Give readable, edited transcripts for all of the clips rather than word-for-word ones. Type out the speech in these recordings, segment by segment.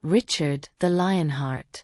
Richard the Lionheart.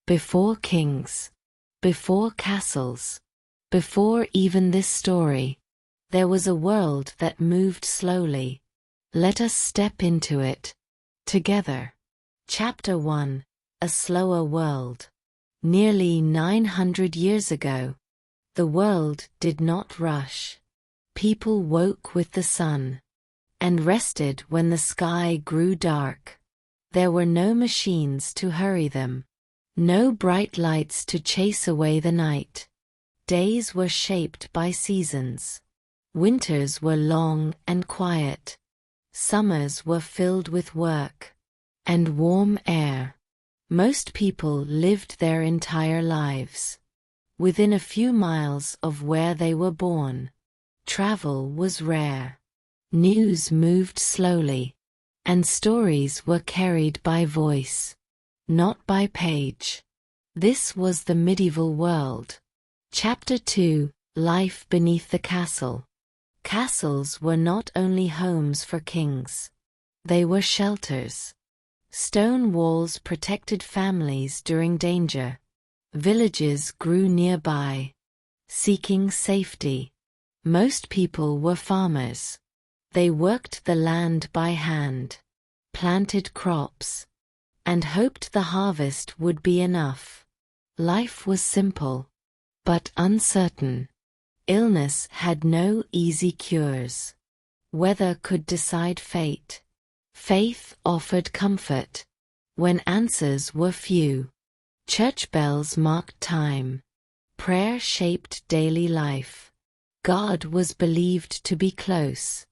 Before kings, before castles, before even this story, there was a world that moved slowly. Let us step into it together. Chapter 1: A Slower World. Nearly 900 years ago, the world did not rush. People woke with the sun and rested when the sky grew dark. There were no machines to hurry them, no bright lights to chase away the night. Days were shaped by seasons. Winters were long and quiet. Summers were filled with work and warm air. Most people lived their entire lives within a few miles of where they were born. Travel was rare. News moved slowly, and stories were carried by voice, not by page. This was the medieval world. Chapter 2: Life Beneath the Castle. Castles were not only homes for kings. They were shelters. Stone walls protected families during danger. Villages grew nearby, seeking safety. Most people were farmers. They worked the land by hand, planted crops, and hoped the harvest would be enough. Life was simple, but uncertain. Illness had no easy cures. Weather could decide fate. Faith offered comfort when answers were few. Church bells marked time. Prayer shaped daily life. God was believed to be close,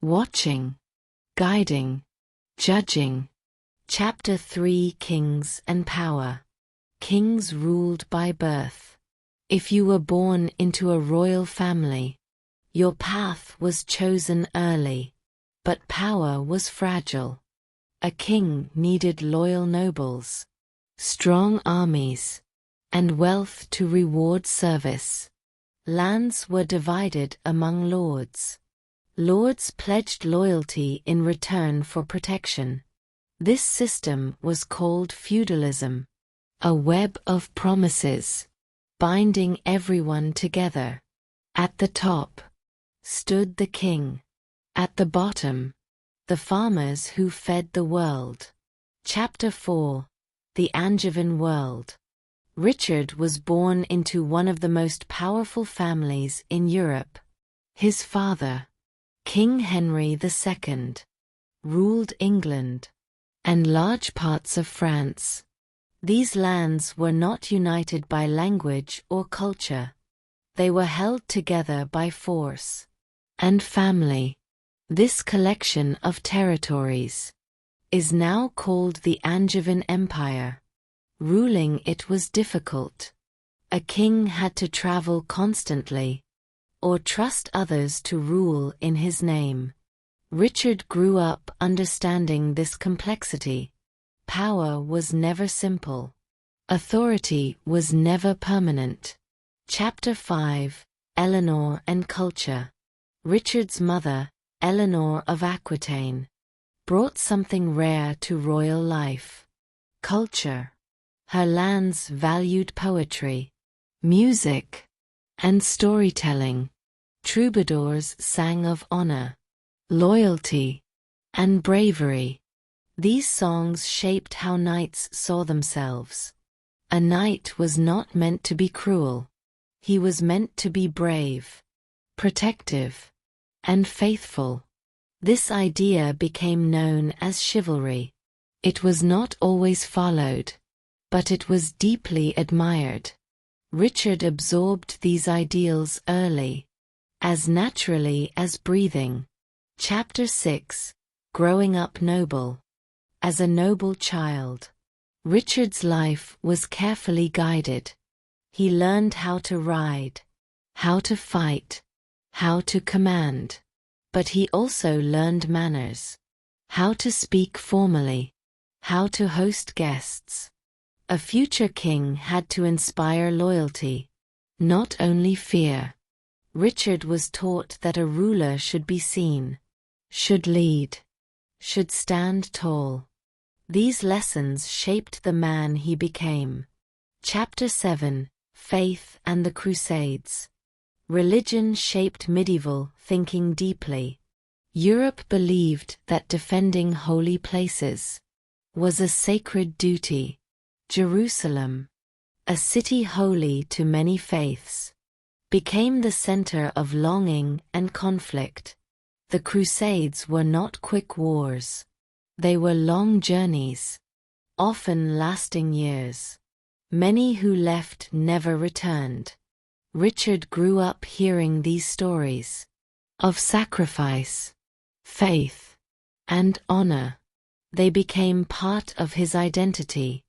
watching, guiding, judging. Chapter 3: Kings and Power. Kings ruled by birth. If you were born into a royal family, your path was chosen early. But power was fragile. A king needed loyal nobles, strong armies, and wealth to reward service. Lands were divided among lords. Lords pledged loyalty in return for protection. This system was called feudalism, a web of promises, binding everyone together. At the top stood the king. At the bottom, the farmers who fed the world. Chapter 4: The Angevin World. Richard was born into one of the most powerful families in Europe. His father, King Henry II, ruled England and large parts of France. These lands were not united by language or culture. They were held together by force and family. This collection of territories is now called the Angevin Empire. Ruling it was difficult. A king had to travel constantly, or trust others to rule in his name. Richard grew up understanding this complexity. Power was never simple. Authority was never permanent. Chapter 5: Eleanor and Culture. Richard's mother, Eleanor of Aquitaine, brought something rare to royal life: culture. Her lands valued poetry, music, and storytelling. Troubadours sang of honor, loyalty, and bravery. These songs shaped how knights saw themselves. A knight was not meant to be cruel. He was meant to be brave, protective, and faithful. This idea became known as chivalry. It was not always followed, but it was deeply admired. Richard absorbed these ideals early, as naturally as breathing. Chapter 6: Growing Up Noble. As a noble child, Richard's life was carefully guided. He learned how to ride, how to fight, how to command. But he also learned manners, how to speak formally, how to host guests. A future king had to inspire loyalty, not only fear. Richard was taught that a ruler should be seen, should lead, should stand tall. These lessons shaped the man he became. Chapter 7: Faith and the Crusades. Religion shaped medieval thinking deeply. Europe believed that defending holy places was a sacred duty. Jerusalem, a city holy to many faiths, became the center of longing and conflict. The Crusades were not quick wars. They were long journeys, often lasting years. Many who left never returned. Richard grew up hearing these stories of sacrifice, faith, and honor. They became part of his identity.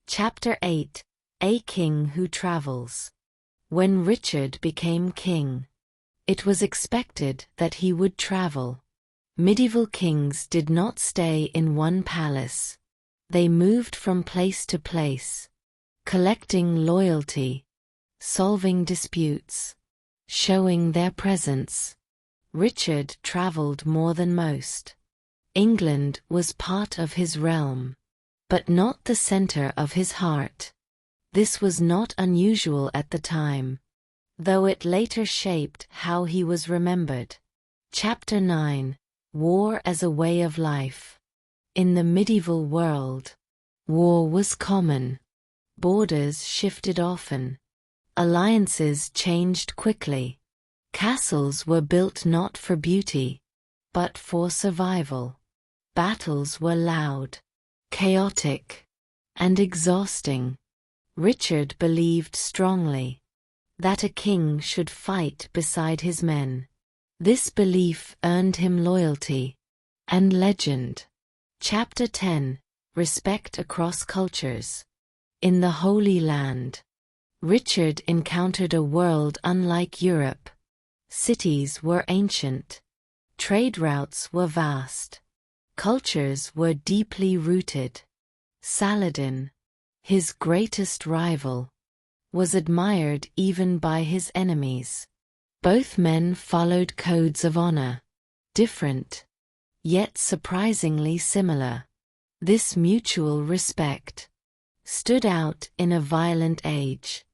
Chapter 8: A King Who Travels. When Richard became king, it was expected that he would travel. Medieval kings did not stay in one palace. They moved from place to place, collecting loyalty, solving disputes, showing their presence. Richard traveled more than most. England was part of his realm, but not the center of his heart. This was not unusual at the time, though it later shaped how he was remembered. Chapter 9: War as a Way of Life. In the medieval world, war was common. Borders shifted often. Alliances changed quickly. Castles were built not for beauty, but for survival. Battles were loud, chaotic, and exhausting. Richard believed strongly that a king should fight beside his men. This belief earned him loyalty and legend. Chapter 10: Respect Across Cultures. In the Holy Land, Richard encountered a world unlike Europe. Cities were ancient. Trade routes were vast. Cultures were deeply rooted. Saladin, his greatest rival, was admired even by his enemies. Both men followed codes of honor, different, yet surprisingly similar. This mutual respect stood out in a violent age.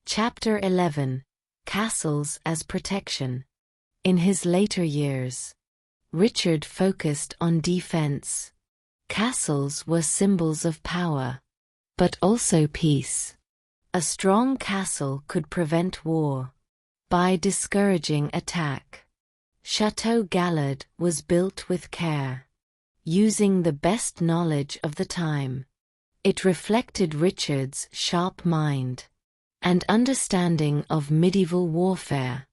Chapter 11: Castles as Protection. In his later years, Richard focused on defense. Castles were symbols of power, but also peace. A strong castle could prevent war by discouraging attack. Château Galad was built with care, using the best knowledge of the time. It reflected Richard's sharp mind and understanding of medieval warfare.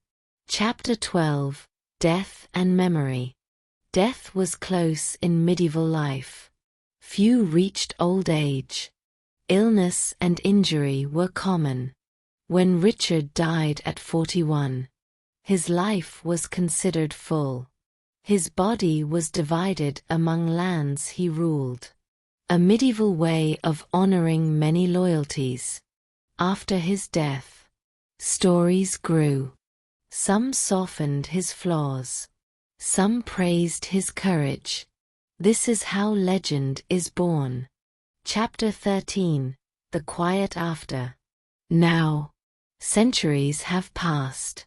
Chapter 12: Death and Memory. Death was close in medieval life. Few reached old age. Illness and injury were common. When Richard died at 41, his life was considered full. His body was divided among lands he ruled, a medieval way of honoring many loyalties. After his death, stories grew. Some softened his flaws. Some praised his courage. This is how legend is born. Chapter 13: The Quiet After. Now, centuries have passed.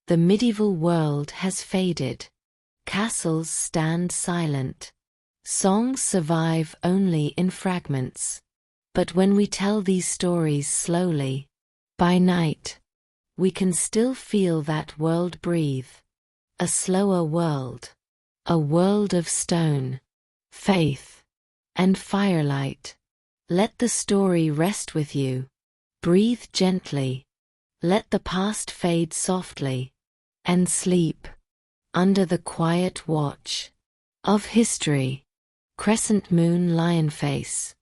The medieval world has faded. Castles stand silent. Songs survive only in fragments. But when we tell these stories slowly, by night, we can still feel that world breathe. A slower world. A world of stone, faith, and firelight. Let the story rest with you. Breathe gently. Let the past fade softly, and sleep under the quiet watch of history. Crescent Moon Lionface.